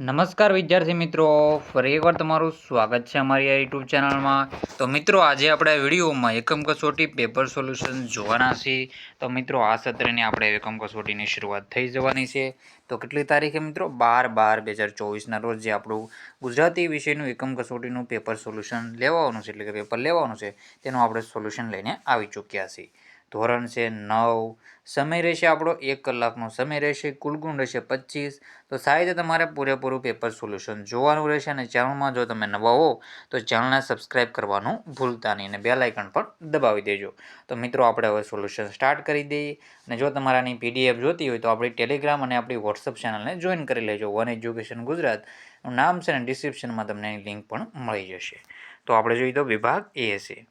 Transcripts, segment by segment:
નમસ્કાર વિદ્યાર્થી મિત્રો, ફરી એકવાર તમારું સ્વાગત છે અમારી આ યુટ્યુબ ચેનલમાં. તો મિત્રો, આજે આપણે વિડીયોમાં એકમ કસોટી પેપર સોલ્યુશન જોવાના છીએ. તો મિત્રો, આ સત્રની આપણે એકમ કસોટીની શરૂઆત થઈ જવાની છે. તો કેટલી તારીખે મિત્રો? 12/12/2024ના રોજ જે આપણું ગુજરાતી વિષયનું એકમ કસોટીનું પેપર સોલ્યુશન લેવાનું છે, એટલે કે પેપર લેવાનું છે, તેનું આપણે સોલ્યુશન લઈને આવી ચૂક્યા છીએ. ધોરણ છે 9. સમય રહેશે આપણો 1 કલાકનો સમય રહેશે. કુલ ગુણ રહેશે 25. તો સાહેબ તમારે પૂરેપૂરું પેપર સોલ્યુશન જોવાનું રહેશે. અને ચેનલમાં જો તમે નવા હો તો ચેનલને સબસ્ક્રાઈબ કરવાનું ભૂલતા નહીં અને બેલ આઇકન પણ દબાવી દેજો. તો મિત્રો, આપણે હવે સોલ્યુશન સ્ટાર્ટ કરી દઈએ. અને જો તમારાની પીડીએફ જોતી હોય તો આપણી ટેલિગ્રામ અને આપણી વોટ્સઅપ ચેનલને જોઈન કરી લેજો. વન એજ્યુકેશન ગુજરાતનું નામ છે અને ડિસ્ક્રિપ્શનમાં તમને એની લિંક પણ મળી જશે. તો આપણે જોઈએ તો વિભાગ એ છે.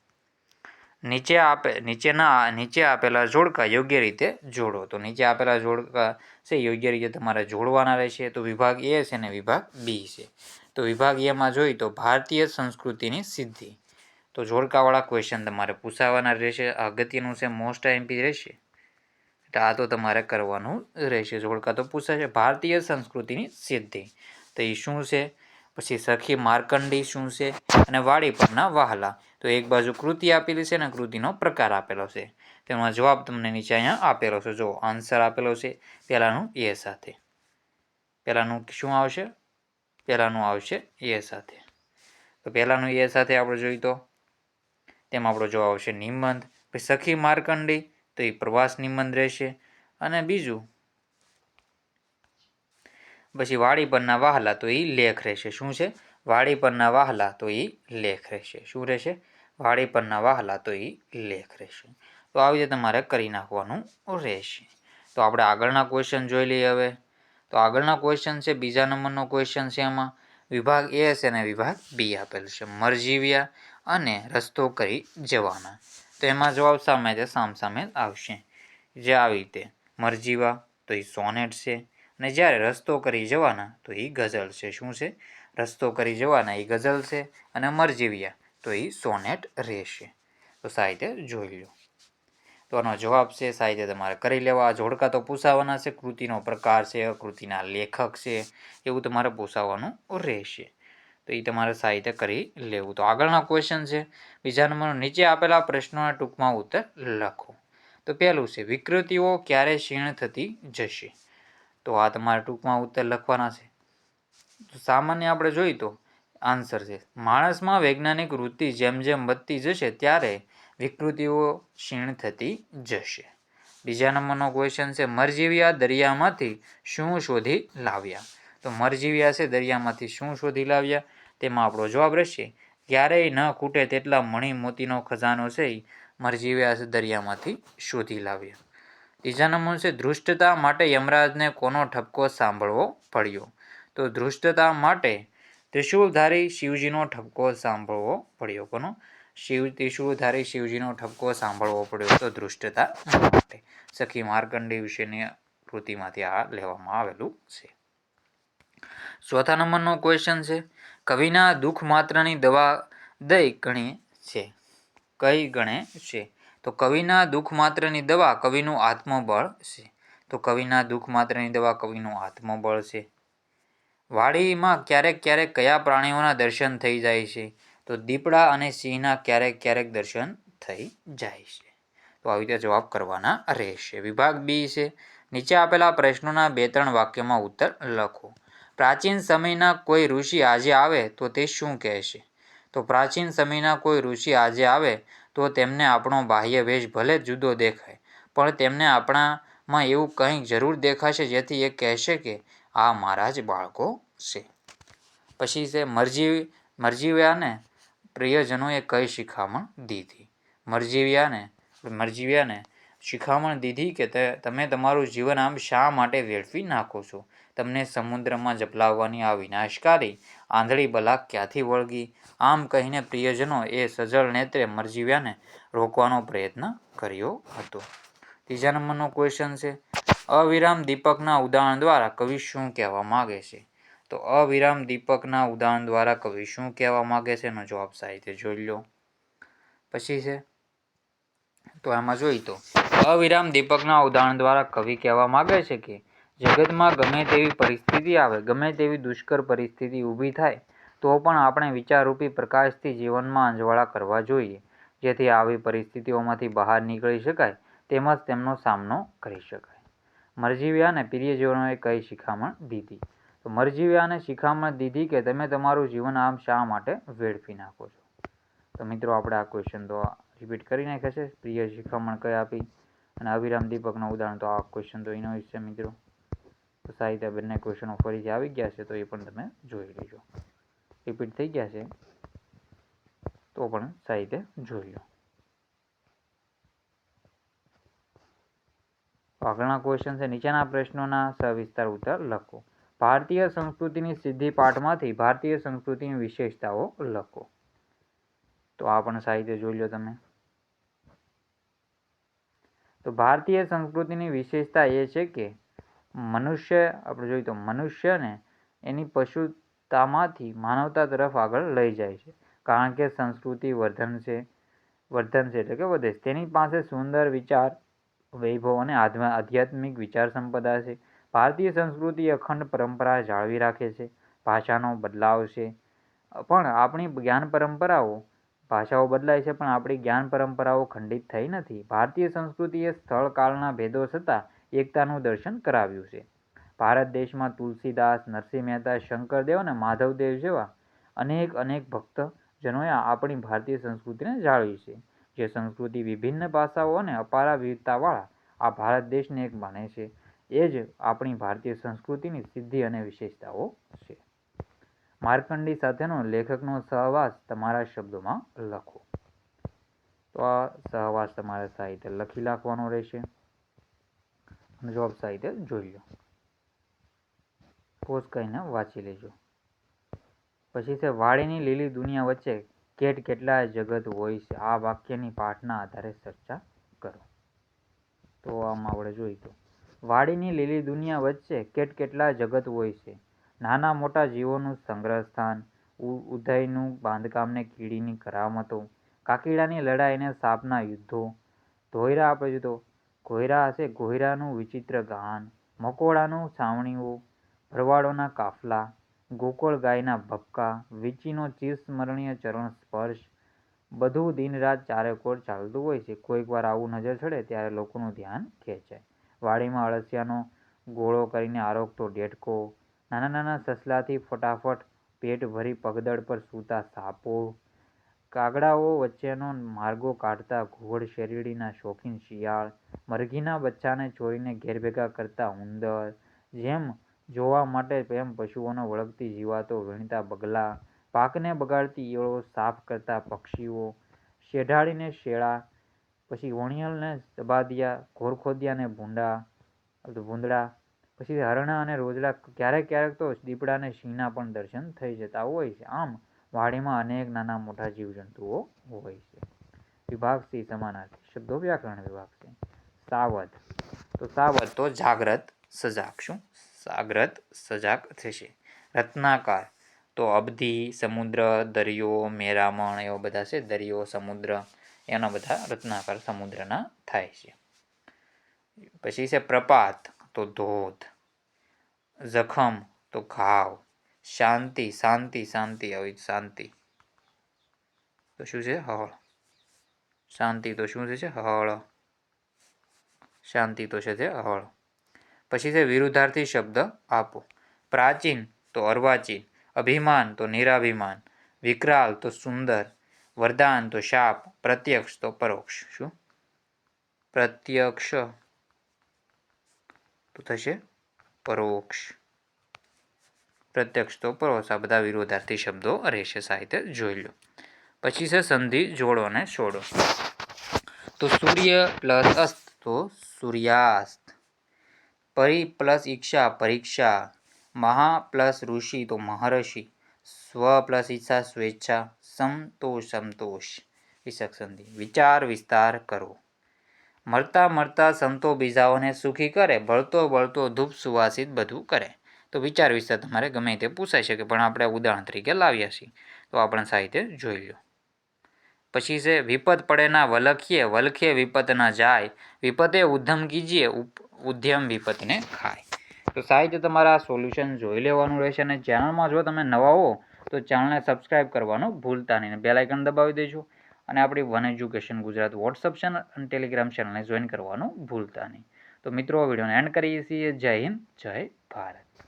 નીચે આપેલા જોડકા યોગ્ય રીતે જોડો. તો નીચે આપેલા જોડકા છે યોગ્ય રીતે તમારે જોડવાના રહેશે. તો વિભાગ એ છે ને વિભાગ બી છે. તો વિભાગ એમાં જોઈએ તો ભારતીય સંસ્કૃતિની સિદ્ધિ. તો જોડકાવાળા ક્વેશ્ચન તમારે પૂછાવાના રહેશે. અગત્યનું છે, મોસ્ટ આઈએમપી રહેશે. આ તો તમારે કરવાનું રહેશે. જોડકા તો પૂછાશે. ભારતીય સંસ્કૃતિની સિદ્ધિ તો એ શું છે? પછી સખી માર્કંડી શું છે? અને વાડી પરના વહાલા. તો એક બાજુ કૃતિ આપેલી છે અને કૃતિનો પ્રકાર આપેલો છે. તેમાં જવાબ તમને નીચે અહીંયા આપેલો છે. જો આન્સર આપેલો છે પહેલાનું એ સાથે. પહેલાનું શું આવશે? પહેલાનું આવશે એ સાથે. તો પહેલાનું એ સાથે આપણે જોઈએ તો તેમાં આપણો જવાબ આવશે નિબંધ. પછી સખી માર્કંડી તો એ પ્રવાસ નિબંધ રહેશે. અને બીજું પછી વાડી પરના વહાલા તો એ લેખ રહેશે. શું છે? વાડી પરના વહાલા તો એ લેખ રહેશે. શું રહેશે? વાડી પરના વહાલા તો એ લેખ રહેશે. તો આવી રીતે તમારે કરી નાખવાનું રહેશે. તો આપણે આગળના ક્વેશ્ચન જોઈ લઈએ હવે. તો આગળના ક્વેશ્ચન છે, બીજા નંબરનો ક્વેશ્ચન છે. એમાં વિભાગ એ છે અને વિભાગ બી આપેલ છે. મરજીવ્યા અને રસ્તો કરી જવાના. તો એમાં જવાબ સામે આવશે. જે આવી રીતે મરજીવા તો એ સોનેટ છે. અને જ્યારે રસ્તો કરી જવાના તો એ ગઝલ છે. શું છે? રસ્તો કરી જવાના એ ગઝલ છે. અને મરજીવ્યા તો એ સોનેટ રહેશે. તો સાહિત્ય જોઈ લો. તો આનો જવાબ છે સાહિત્ય તમારે કરી લેવા. જોડકા તો પૂછાવાના છે. કૃતિનો પ્રકાર છે, કૃતિના લેખક છે, એવું તમારે પૂછાવાનું રહેશે. તો એ તમારે સાહિત્ય કરી લેવું. તો આગળના ક્વેશ્ચન છે બીજા નંબરનો. નીચે આપેલા પ્રશ્નોના ટૂંકમાં ઉત્તર લખો. તો પહેલું છે વિકૃતિઓ ક્યારે ક્ષીણ થતી જશે. તો આ તમારે ટૂંકમાં ઉત્તર લખવાના છે. તો સામાન્ય આપણે જોઈએ તો આન્સર છે માણસમાં વૈજ્ઞાનિક વૃત્તિ જેમ જેમ વધતી જશે ત્યારે વિકૃતિઓ ક્ષીણ થતી જશે. બીજા નંબરનો ક્વેશ્ચન છે મરજીવ્યા દરિયામાંથી શું શોધી લાવ્યા. તો મરજીવ્યા છે દરિયામાંથી શું શોધી લાવ્યા? તેમાં આપણો જવાબ રહેશે ક્યારેય ન ખૂટે તેટલા મણી મોતીનો ખજાનો છે મરજીવ્યા છે દરિયામાંથી શોધી લાવ્યા. ત્રીજા નંબર છે ધૃષ્ટતા માટે યમરાજને કોનો ઠપકો સાંભળવો પડ્યો. તો ધૃષ્ટતા માટે ત્રિશૂળધારી શિવજીનો ઠપકો સાંભળવો પડ્યો. કોનો? ત્રિશૂળધારી શિવજીનો ઠપકો સાંભળવો પડ્યો તો ધૃષ્ટતા માટે. સખી માર્કંડી વિશેની કૃતિમાંથી આ લેવામાં આવેલું છે. ચોથા નંબરનો ક્વેશ્ચન છે કવિના દુઃખ માત્રની દવા દઈ ગણે છે. કઈ ગણે છે? તો કવિના દુઃખ માત્રની દવા કવિનું આત્મબળ છે. તો કવિના દુઃખ માત્રની દવા કવિનું આત્મબળ છે. વાડીમાં ક્યારેક ક્યારેક કયા પ્રાણીઓના દર્શન થઈ જાય છે? તો દીપડા અને સિંહના ક્યારેક ક્યારેક દર્શન થઈ જાય છે. તો આવી રીતે જવાબ કરવાના રહેશે. વિભાગ બી છે. નીચે આપેલા પ્રશ્નોના 2-3 વાક્યમાં ઉત્તર લખો. પ્રાચીન સમયના કોઈ ઋષિ આજે આવે તો તે શું કહેશે? તો પ્રાચીન સમયના કોઈ ઋષિ આજે આવે તો તેમને આપણો બાહ્ય વેશ ભલે જુદો દેખાય, પણ તેમને આપણામાં એવું કંઈક જરૂર દેખાશે જેથી એ કહેશે કે આ મારા જ બાળકો છે. પછી છે મરજીવ્યાને પ્રિયજનોએ કઈ શિખામણ દીધી. મરજીવ્યાને શિખામણ દીધી કે તમે તમારું જીવન આમ શા માટે વેડફી નાખો છો? તમને સમુદ્રમાં ઝપલાવવાની આ વિનાશકારી આંધળી બલા ક્યાંથી વળગી? આમ કહીને પ્રિયજનો એ સજળ નેત્રે મરજીવ્યાને રોકવાનો પ્રયત્ન કર્યો હતો. ત્રીજા નંબરનો ક્વેશ્ચન છે અવિરામ દીપકના ઉદાહરણ દ્વારા કવિ શું કહેવા માગે છે? તો અવિરામ દીપકના ઉદાહરણ દ્વારા કવિ શું કહેવા માગે છે એનો જવાબ સાહિત્ય જોઈ લો. પછી છે તો આમાં જોઈ તો અવિરામ દીપકના ઉદાહરણ દ્વારા કવિ કહેવા માગે છે કે જગતમાં ગમે તેવી પરિસ્થિતિ આવે, ગમે તેવી દુષ્કર પરિસ્થિતિ ઊભી થાય તો પણ આપણે વિચારરૂપી પ્રકાશથી જીવનમાં અંજવાળા કરવા જોઈએ, જેથી આવી પરિસ્થિતિઓમાંથી બહાર નીકળી શકાય તેમજ તેમનો સામનો કરી શકાય. મરજીવ્યાને પ્રિયજનોએ કઈ શિખામણ દીધી? તો મરજીવ્યાને શિખામણ દીધી કે તમે તમારું જીવન આમ શા માટે વેડફી નાખો છો? તો મિત્રો આપણે આ ક્વેશ્ચન તો રિપીટ કરી નાખ્યા છે. પ્રિય શિખામણ કઈ આપી અને અવિરામ દીપકનું ઉદાહરણ, તો આ ક્વેશ્ચન તો એનો જ છે મિત્રો. તો સાહિત્ય બંને ક્વેશ્ચનો ફરીથી આવી ગયા છે, તો એ પણ તમે જોઈ લેજો. રિપીટ થઈ ગયા છે તો પણ સાહિત્ય જોઈ લો. આગળના ક્વેશ્ચન છે, નીચેના પ્રશ્નોના સવિસ્તાર ઉત્તર લખો. ભારતીય સંસ્કૃતિની સિદ્ધિ પાઠમાંથી ભારતીય સંસ્કૃતિની વિશેષતાઓ લખો. તો આ પણ સાહિત્ય જોઈ લો તમે. તો ભારતીય સંસ્કૃતિની વિશેષતા એ છે કે મનુષ્ય, આપણે જોઈએ તો મનુષ્યને એની પશુતામાંથી માનવતા તરફ આગળ લઈ જાય છે, કારણ કે સંસ્કૃતિ વર્ધન છે એટલે કે વધે છે. તેની પાસે સુંદર વિચાર વૈભવ અને આધ્યાત્મિક વિચાર સંપદા છે. ભારતીય સંસ્કૃતિ અખંડ પરંપરા જાળવી રાખે છે. ભાષાનો બદલાવ છે પણ આપણી જ્ઞાન પરંપરાઓ, ભાષાઓ બદલાય છે પણ આપણી જ્ઞાન પરંપરાઓ ખંડિત થઈ નથી. ભારતીય સંસ્કૃતિએ સ્થળ કાળના ભેદો છતાં એકતાનું દર્શન કરાવ્યું છે. ભારત દેશમાં તુલસીદાસ, નરસિંહ મહેતા, શંકરદેવ અને માધવદેવ જેવા અનેક ભક્તજનોએ આપણી ભારતીય સંસ્કૃતિને જાળવી છે. જે સંસ્કૃતિ વિભિન્ન ભાષાઓ અને અપાર વિવિધતાવાળા આ ભારત દેશને એક માને છે, એ જ આપણી ભારતીય સંસ્કૃતિની સિદ્ધિ અને વિશેષતાઓ છે. માર્કંડી સાથેનો લેખકનો સહવાસ તમારા શબ્દોમાં લખો. તો આ સહવાસ તમારે સાહિત્ય લખી નાખવાનો રહેશે. જવાબ સાહિત્ય જોઈ લો, પોઝ કરીને વાંચી લેજો. પછી છે, વાડીની લીલી દુનિયા વચ્ચે કેટલાય જગત હોય છે, આ વાક્યની પાઠના આધારે ચર્ચા કરો. તો આમાં આપણે જોઈએ તો વાડીની લીલી દુનિયા વચ્ચે કેટલાય જગત હોય છે, નાના મોટા જીવોનું સંગ્રહ સ્થાન, ઉધઈનું બાંધકામને કીડીની કરામતો, કાકીડાની લડાઈને સાપના યુદ્ધો, ધોયરા આપણે જો ઘોયરા હશે ઘોયરાનું વિચિત્ર ગાન, મકોડાનું છાવણીઓ, ભરવાડોના કાફલા, ગોકળ ગાયના ભપકા, વીંચીનો ચિરસ્મરણીય ચરણ સ્પર્શ, બધું દિન રાત ચારેકોર ચાલતું હોય છે. કોઈક વાર આવું નજર ચડે ત્યારે લોકોનું ધ્યાન ખેંચાય. વાડીમાં અળસિયાનો ગોળો કરીને આરોગતો ડેટકો, નાના સસલાથી ફટાફટ પેટ ભરી પગદળ પર સૂતા સાપો, કાગડાઓ વચ્ચેનો માર્ગો કાઢતા ઘુવડ શેરડીના શોખીન શિયાળ, મરઘીના બચ્ચાને ચોરીને ઘેર ભેગા કરતા ઉંદર, જેમ જોવા માટે એમ પશુઓને વળગતી જીવાતો વીણતા બગલા, પાકને બગાડતી ઈયળો સાફ કરતા પક્ષીઓ, શેઢાળીને શેળા, પછી વણિયલને સબાદિયા, ઘોરખોદિયાને ભૂંદડા, પછી હરણા અને રોજડા, ક્યારેક તો દીપડાને સિંહના પણ દર્શન થઈ જતા હોય છે. આમ વાડીમાં અનેક નાના મોટા જીવજંતુઓ હોય છે. વિભાગ સી સમાનાર્થી શબ્દો વ્યાકરણ વિભાગ છે. સાવધ, તો સાવધ તો જાગ્રત સજાગ. શું? જાગ્રત સજાગ થશે. રત્નાકાર તો અબધી, સમુદ્ર, દરિયો, મેરામણ એવા બધા છે. દરિયો, સમુદ્ર એના બધા રત્નાકાર સમુદ્રના થાય છે. પછી છે પ્રપાત તો ધોધ, જખમ તો ઘાવ, શાંતિ આવી શાંતિ તો શું છે? હળ. શાંતિ તો શું છે? હળ. શાંતિ તો છે તે હળ. પછી છે વિરુદ્ધાર્થી શબ્દ આપો. પ્રાચીન તો અર્વાચીન, અભિમાન તો નિરાભિમાન, વિકરાલ તો સુંદર, વરદાન તો શાપ, પ્રત્યક્ષ તો પરોક્ષ. શું? પ્રત્યક્ષ તો થશે પરોક્ષ. પ્રત્યક્ષ તો પરોક્ષ. આ બધા વિરોધાર્થી શબ્દો રહેશે. સાહિત્ય જોઈ લો. પછી છે સંધિ જોડો અને છોડો. તો સૂર્ય પ્લસ અસ્ત તો સૂર્યાસ્ત, પરી પ્લસ ઈક્ષા પરીક્ષા, મહા પ્લસ ઋષિ તો મહર્ષિ, સ્વ પ્લસ ઈચ્છા સ્વેચ્છા, સંતોષ. વિસર્ગ સંધિ. વિચાર વિસ્તાર કરો. મળતા સંતો બીજાઓને સુખી કરે, બળતો ધૂપ સુવાસિત બધું કરે. તો વિચાર વિસ્તાર તમારે ગમે તે પૂછાઈ શકે, પણ આપણે ઉદાહરણ તરીકે લાવ્યા છીએ. તો આપણે સાહિત્ય જોઈ લો. પછી છે વિપત પડે ના વલખીએ વિપત ના જાય, વિપતે ઉદ્યમ કીજીએ ઉદ્યમ વિપતને ખાય. તો સાહેબ તમારે આ સોલ્યુશન જોઈ લેવાનું રહેશે અને ચેનલમાં જો તમે નવા હો તો ચેનલને સબસ્ક્રાઈબ કરવાનું ભૂલતા નહીં, બેલ આઇકન દબાવી દેજો અને આપણી one education Gujarat WhatsApp channel અને ટેલિગ્રામ ચેનલને જોઈન કરવાનું ભૂલતા નહીં. તો મિત્રો વિડીયોને એન્ડ કરીએ છીએ. જય હિન્દ, જય ભારત.